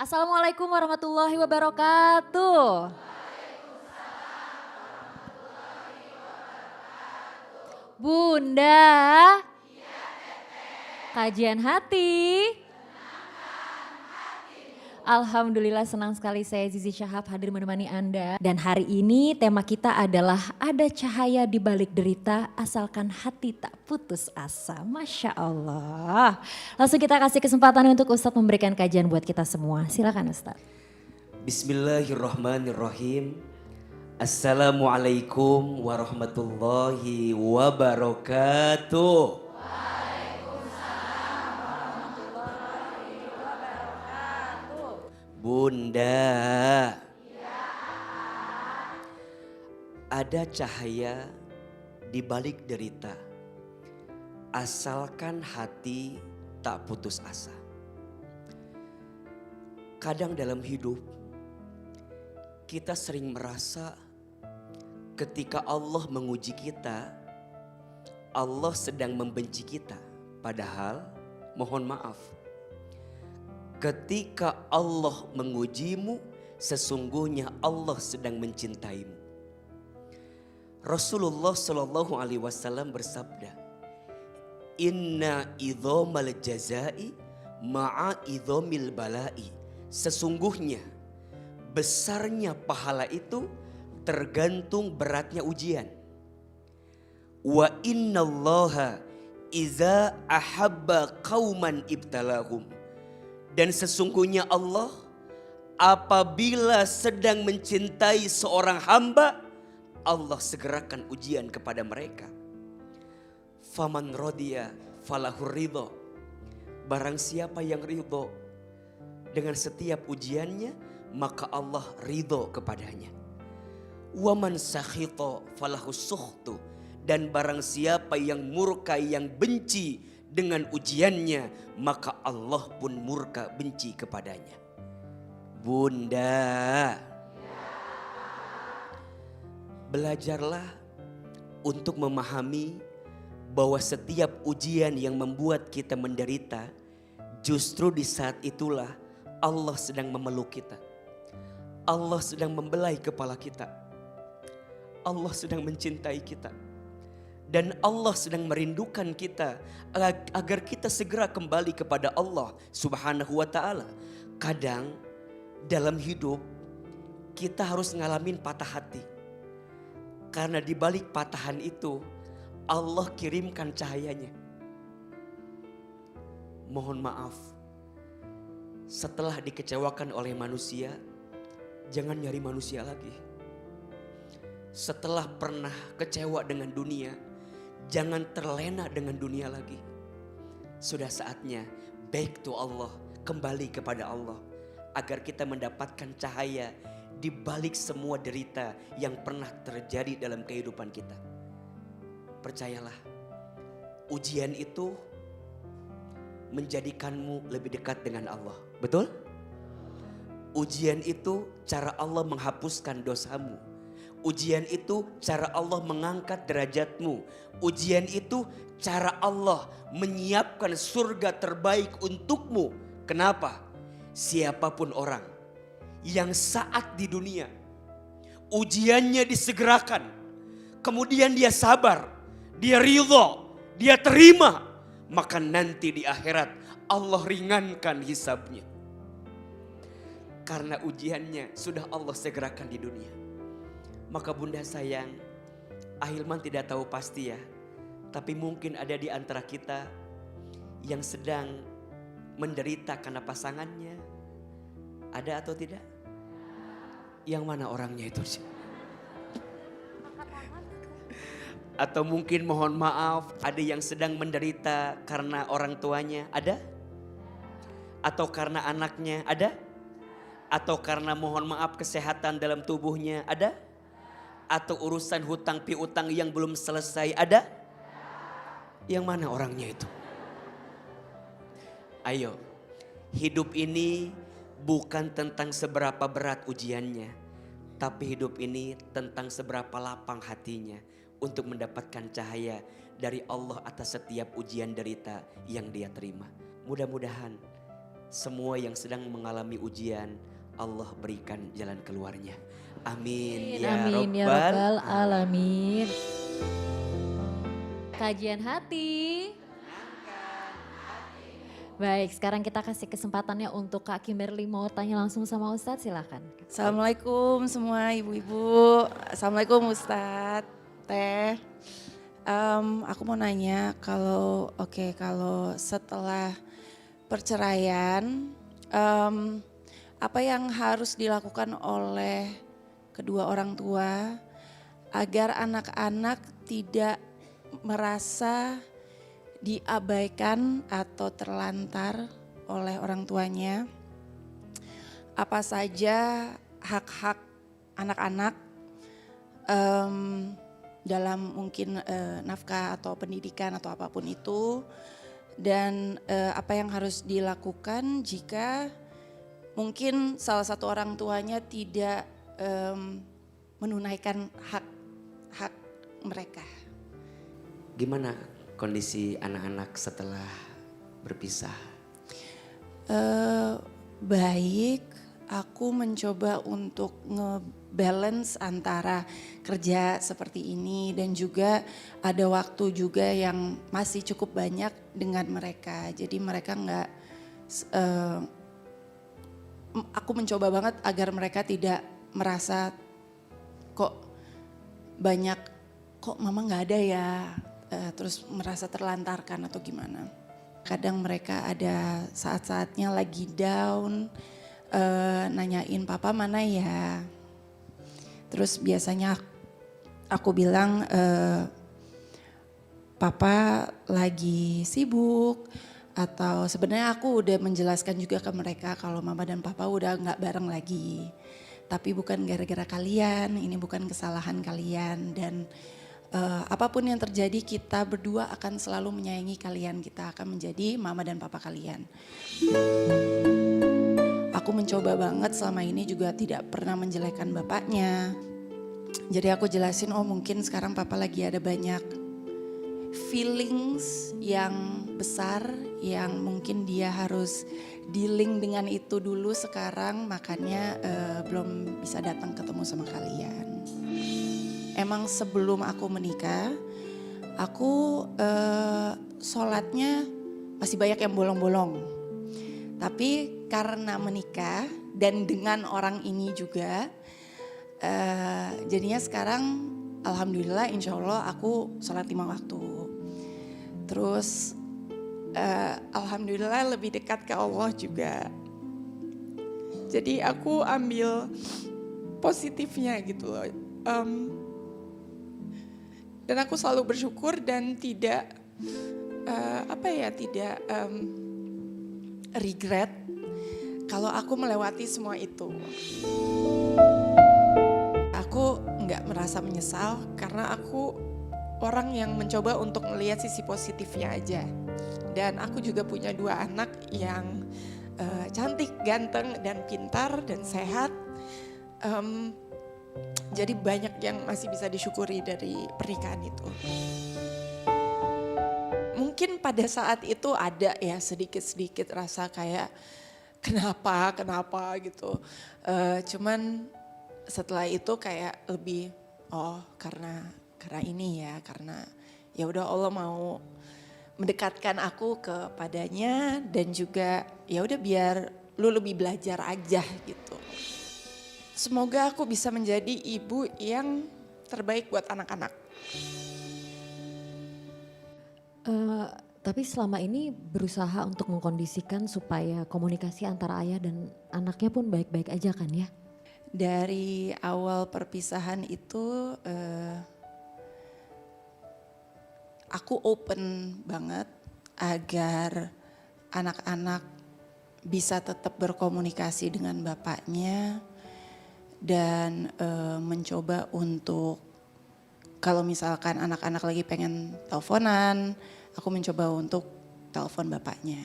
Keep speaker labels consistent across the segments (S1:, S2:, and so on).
S1: Assalamualaikum warahmatullahi wabarakatuh. Bunda, kajian hati. Alhamdulillah senang sekali saya Zizi Syahab hadir menemani Anda. Dan hari ini tema kita adalah ada cahaya di balik derita asalkan hati tak putus asa. Masya Allah. Langsung kita kasih kesempatan untuk Ustadz memberikan kajian buat kita semua. Silakan Ustadz.
S2: Bismillahirrahmanirrahim. Assalamualaikum warahmatullahi wabarakatuh. Bunda, ada cahaya di balik derita, asalkan hati tak putus asa. Kadang dalam hidup, kita sering merasa ketika Allah menguji kita, Allah sedang membenci kita. Padahal, mohon maaf, ketika Allah mengujimu, sesungguhnya Allah sedang mencintaimu. Rasulullah Shallallahu Alaihi Wasallam bersabda, Inna idhomal jazai ma'a idhomil balai. Sesungguhnya besarnya pahala itu tergantung beratnya ujian. Wa innallaha iza ahabba qauman ibtalahum. Dan sesungguhnya Allah apabila sedang mencintai seorang hamba, Allah segerakan ujian kepada mereka. Faman rodiya falahur ridho. Barang siapa yang ridho dengan setiap ujiannya, maka Allah ridho kepadanya. Waman sakhito falahus sukhtu. Dan barang siapa yang murka, yang benci dengan ujiannya, maka Allah pun murka benci kepadanya. Bunda, belajarlah untuk memahami bahwa setiap ujian yang membuat kita menderita, justru di saat itulah Allah sedang memeluk kita. Allah sedang membelai kepala kita. Allah sedang mencintai kita. Dan Allah sedang merindukan kita agar kita segera kembali kepada Allah Subhanahu wa ta'ala. Kadang dalam hidup kita harus ngalamin patah hati. Karena di balik patahan itu Allah kirimkan cahayanya. Mohon maaf, setelah dikecewakan oleh manusia, jangan nyari manusia lagi. Setelah pernah kecewa dengan dunia, jangan terlena dengan dunia lagi. Sudah saatnya back to Allah, kembali kepada Allah, agar kita mendapatkan cahaya di balik semua derita yang pernah terjadi dalam kehidupan kita. Percayalah, ujian itu menjadikanmu lebih dekat dengan Allah. Betul? Ujian itu cara Allah menghapuskan dosamu. Ujian itu cara Allah mengangkat derajatmu. Ujian itu cara Allah menyiapkan surga terbaik untukmu. Kenapa? Siapapun orang yang saat di dunia ujiannya disegerakan, kemudian dia sabar, dia ridho, dia terima, maka nanti di akhirat Allah ringankan hisabnya. Karena ujiannya sudah Allah segerakan di dunia. Maka bunda sayang, Ahilman tidak tahu pasti ya, tapi mungkin ada di antara kita yang sedang menderita karena pasangannya. Ada atau tidak? Yang mana orangnya itu sih? Atau mungkin mohon maaf, ada yang sedang menderita karena orang tuanya, ada? Atau karena anaknya, ada? Atau karena mohon maaf kesehatan dalam tubuhnya, ada? Atau urusan hutang piutang yang belum selesai, ada? Yang mana orangnya itu? Ayo, hidup ini bukan tentang seberapa berat ujiannya, tapi hidup ini tentang seberapa lapang hatinya untuk mendapatkan cahaya dari Allah atas setiap ujian derita yang dia terima. Mudah-mudahan semua yang sedang mengalami ujian, Allah berikan jalan keluarnya. Amin ya
S1: Amin ya
S2: Rabbal
S1: Rabbal Alamin. Kajian hati. Baik, sekarang kita kasih kesempatannya untuk Kak Kimberly mau tanya langsung sama Ustadz, silakan.
S3: Assalamualaikum semua ibu-ibu. Assalamualaikum Ustadz, Teh. Aku mau nanya kalau setelah perceraian, apa yang harus dilakukan oleh kedua orang tua agar anak-anak tidak merasa diabaikan atau terlantar oleh orang tuanya? Apa saja hak-hak anak-anak dalam mungkin nafkah atau pendidikan atau apapun itu, dan apa yang harus dilakukan jika mungkin salah satu orang tuanya tidak menunaikan hak mereka.
S2: Gimana kondisi anak-anak setelah berpisah?
S3: Baik, aku mencoba untuk ngebalance antara kerja seperti ini dan juga ada waktu juga yang masih cukup banyak dengan mereka. Jadi mereka nggak, aku mencoba banget agar mereka tidak merasa kok mama nggak ada ya, terus merasa terlantarkan atau gimana. Kadang mereka ada saat-saatnya lagi down, nanyain papa mana ya. Terus biasanya aku bilang papa lagi sibuk, atau sebenarnya aku udah menjelaskan juga ke mereka kalau mama dan papa udah nggak bareng lagi. Tapi bukan gara-gara kalian, ini bukan kesalahan kalian, dan apapun yang terjadi kita berdua akan selalu menyayangi kalian, kita akan menjadi mama dan papa kalian. Aku mencoba banget selama ini juga tidak pernah menjelekkan bapaknya. Jadi aku jelasin, oh mungkin sekarang papa lagi ada banyak feelings yang besar yang mungkin dia harus dealing dengan itu dulu sekarang, makanya belum bisa datang ketemu sama kalian. Emang sebelum aku menikah, aku sholatnya masih banyak yang bolong-bolong. Tapi karena menikah dan dengan orang ini juga, jadinya sekarang alhamdulillah insya Allah aku sholat 5 waktu. Terus alhamdulillah lebih dekat ke Allah juga. Jadi aku ambil positifnya gitu loh. Dan aku selalu bersyukur dan tidak regret kalau aku melewati semua itu. Aku nggak merasa menyesal karena aku orang yang mencoba untuk melihat sisi positifnya aja. Dan aku juga punya 2 anak yang cantik, ganteng, dan pintar, dan sehat. Jadi banyak yang masih bisa disyukuri dari pernikahan itu. Mungkin pada saat itu ada ya sedikit-sedikit rasa kayak kenapa gitu. Cuman setelah itu kayak lebih karena ini ya, karena ya udah Allah mau mendekatkan aku kepadanya, dan juga ya udah biar lu lebih belajar aja gitu. Semoga aku bisa menjadi ibu yang terbaik buat anak-anak.
S1: Tapi selama ini berusaha untuk mengkondisikan supaya komunikasi antara ayah dan anaknya pun baik-baik aja kan ya?
S3: Dari awal perpisahan itu aku open banget agar anak-anak bisa tetap berkomunikasi dengan bapaknya, dan mencoba untuk kalau misalkan anak-anak lagi pengen teleponan, aku mencoba untuk telepon bapaknya.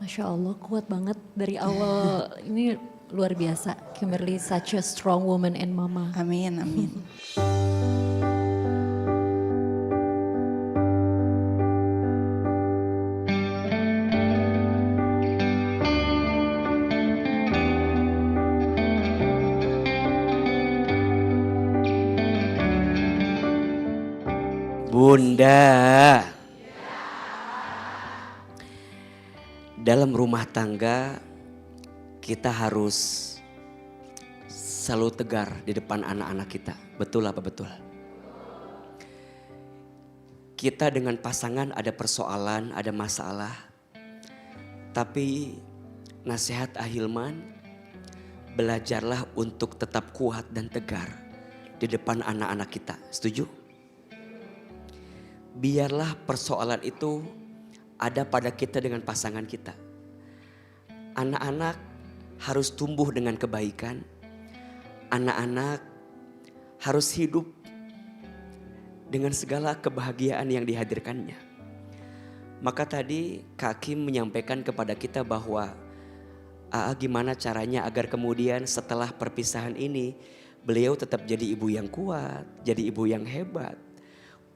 S1: Masya Allah, kuat banget dari awal. Ini luar biasa. Kimberly such a strong woman and mama.
S3: Amin, amin.
S2: Bunda. Dalam rumah tangga kita harus selalu tegar di depan anak-anak kita. Betul apa betul? Kita dengan pasangan ada persoalan, ada masalah. Tapi nasihat Ahilman, belajarlah untuk tetap kuat dan tegar di depan anak-anak kita. Setuju? Biarlah persoalan itu ada pada kita dengan pasangan kita. Anak-anak harus tumbuh dengan kebaikan. Anak-anak harus hidup dengan segala kebahagiaan yang dihadirkannya. Maka tadi Kak Kim menyampaikan kepada kita bahwa gimana caranya agar kemudian setelah perpisahan ini beliau tetap jadi ibu yang kuat, jadi ibu yang hebat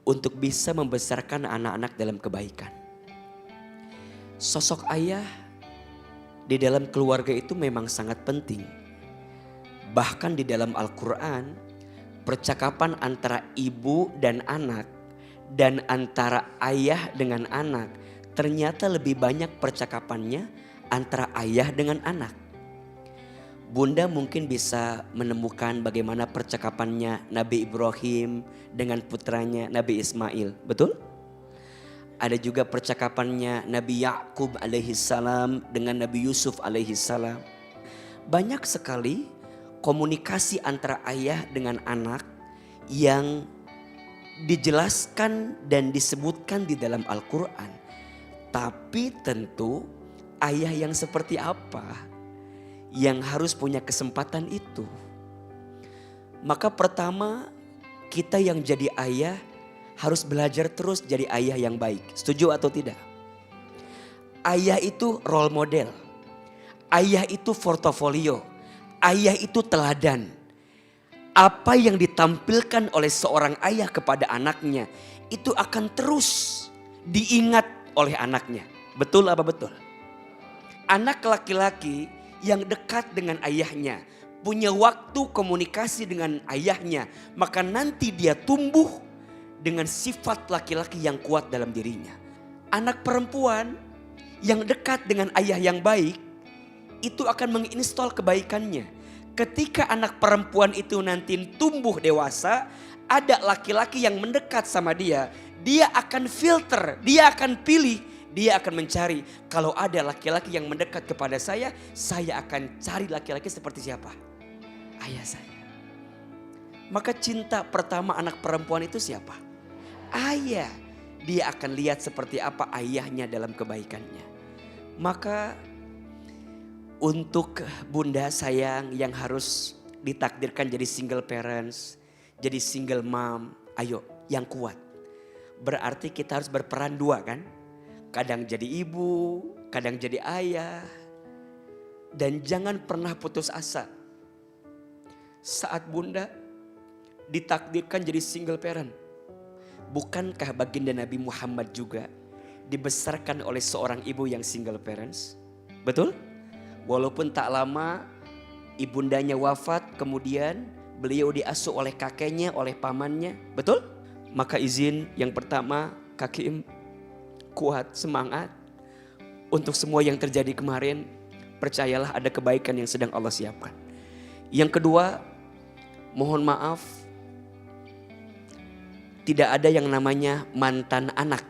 S2: untuk bisa membesarkan anak-anak dalam kebaikan. Sosok ayah di dalam keluarga itu memang sangat penting. Bahkan di dalam Al-Quran, percakapan antara ibu dan anak dan antara ayah dengan anak ternyata lebih banyak percakapannya antara ayah dengan anak. Bunda mungkin bisa menemukan bagaimana percakapannya Nabi Ibrahim dengan putranya Nabi Ismail, betul? Ada juga percakapannya Nabi Yakub alaihissalam dengan Nabi Yusuf alaihissalam. Banyak sekali komunikasi antara ayah dengan anak yang dijelaskan dan disebutkan di dalam Al-Quran. Tapi tentu ayah yang seperti apa yang harus punya kesempatan itu. Maka pertama kita yang jadi ayah harus belajar terus jadi ayah yang baik. Setuju atau tidak? Ayah itu role model. Ayah itu portofolio. Ayah itu teladan. Apa yang ditampilkan oleh seorang ayah kepada anaknya itu akan terus diingat oleh anaknya. Betul apa betul? Anak laki-laki yang dekat dengan ayahnya, punya waktu komunikasi dengan ayahnya, maka nanti dia tumbuh dengan sifat laki-laki yang kuat dalam dirinya. Anak perempuan yang dekat dengan ayah yang baik, itu akan menginstall kebaikannya. Ketika anak perempuan itu nanti tumbuh dewasa, ada laki-laki yang mendekat sama dia, dia akan filter, dia akan pilih, dia akan mencari. Kalau ada laki-laki yang mendekat kepada saya akan cari laki-laki seperti siapa? Ayah saya. Maka cinta pertama anak perempuan itu siapa? Ayah. Dia akan lihat seperti apa ayahnya dalam kebaikannya. Maka untuk bunda sayang yang harus ditakdirkan jadi single parents, jadi single mom, ayo yang kuat. Berarti kita harus berperan dua kan? Kadang jadi ibu, kadang jadi ayah. Dan jangan pernah putus asa. Saat bunda ditakdirkan jadi single parent, bukankah baginda Nabi Muhammad juga dibesarkan oleh seorang ibu yang single parents? Betul? Walaupun tak lama ibundanya wafat, kemudian beliau diasuh oleh kakeknya, oleh pamannya. Betul? Maka izin yang pertama, Kak Kim, kuat, semangat. Untuk semua yang terjadi kemarin, percayalah ada kebaikan yang sedang Allah siapkan. Yang kedua, mohon maaf, tidak ada yang namanya mantan anak.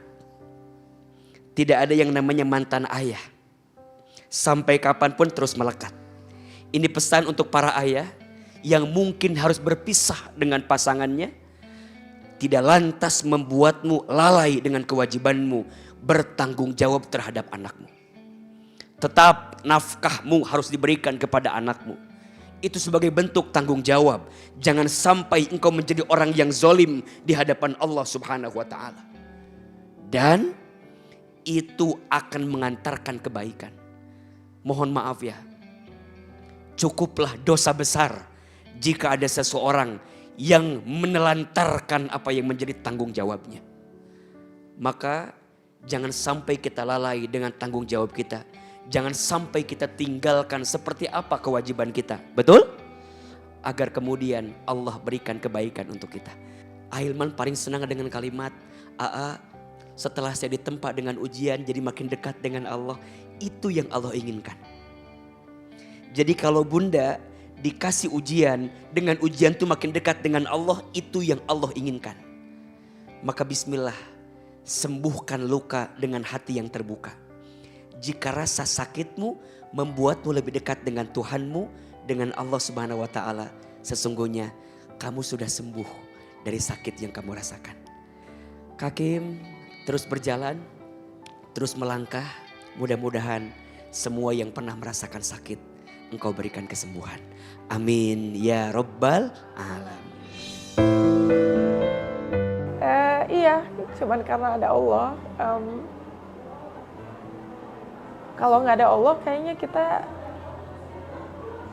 S2: Tidak ada yang namanya mantan ayah. Sampai kapanpun terus melekat. Ini pesan untuk para ayah yang mungkin harus berpisah dengan pasangannya. Tidak lantas membuatmu lalai dengan kewajibanmu bertanggung jawab terhadap anakmu. Tetap nafkahmu harus diberikan kepada anakmu. Itu sebagai bentuk tanggung jawab. Jangan sampai engkau menjadi orang yang zalim di hadapan Allah Subhanahu wa taala. Dan itu akan mengantarkan kebaikan. Mohon maaf ya. Cukuplah dosa besar jika ada seseorang yang menelantarkan apa yang menjadi tanggung jawabnya. Maka jangan sampai kita lalai dengan tanggung jawab kita. Jangan sampai kita tinggalkan seperti apa kewajiban kita. Betul? Agar kemudian Allah berikan kebaikan untuk kita. Ahilman paling senang dengan kalimat "Aa, setelah saya ditempa dengan ujian jadi makin dekat dengan Allah." Itu yang Allah inginkan. Jadi kalau bunda dikasih ujian, dengan ujian itu makin dekat dengan Allah, itu yang Allah inginkan. Maka bismillah, sembuhkan luka dengan hati yang terbuka. Jika rasa sakitmu membuatmu lebih dekat dengan Tuhanmu, dengan Allah Subhanahu wa Ta'ala, sesungguhnya kamu sudah sembuh dari sakit yang kamu rasakan. Kak Kim terus berjalan, terus melangkah. Mudah-mudahan semua yang pernah merasakan sakit Engkau berikan kesembuhan. Amin ya Rabbal Alamin.
S3: Iya, cuman karena ada Allah. Kalau nggak ada Allah kayaknya kita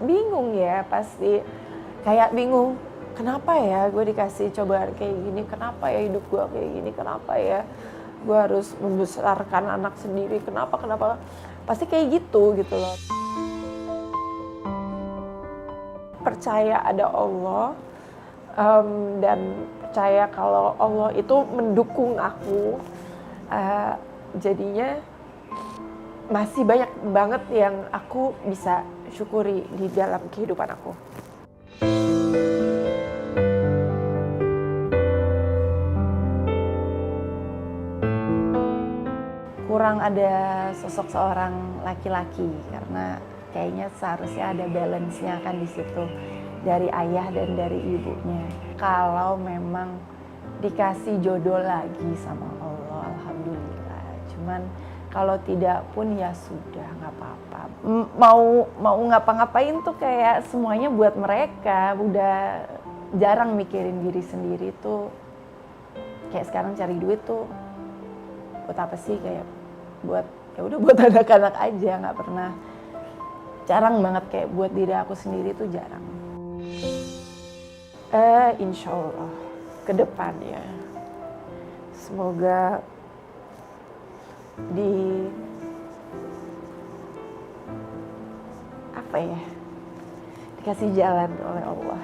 S3: bingung ya, pasti kayak bingung. Kenapa ya gue dikasih cobaan kayak gini? Kenapa ya hidup gue kayak gini? Kenapa ya gue harus membesarkan anak sendiri? Kenapa? Pasti kayak gitu loh. Percaya ada Allah dan percaya kalau Allah itu mendukung aku, jadinya masih banyak banget yang aku bisa syukuri di dalam kehidupan aku. Kurang ada sosok seorang laki-laki karena kayaknya seharusnya ada balance-nya kan di situ dari ayah dan dari ibunya. Kalau memang dikasih jodoh lagi sama Allah, alhamdulillah. Cuman kalau tidak pun ya sudah, nggak apa-apa. Mau ngapa-ngapain tuh kayak semuanya buat mereka. Udah jarang mikirin diri sendiri tuh. Kayak sekarang cari duit tuh buat apa sih, kayak buat ya udah buat anak-anak aja, nggak pernah. Jarang banget kayak buat diri aku sendiri tuh jarang. Insya Allah ke depan ya. Semoga dikasih jalan oleh Allah.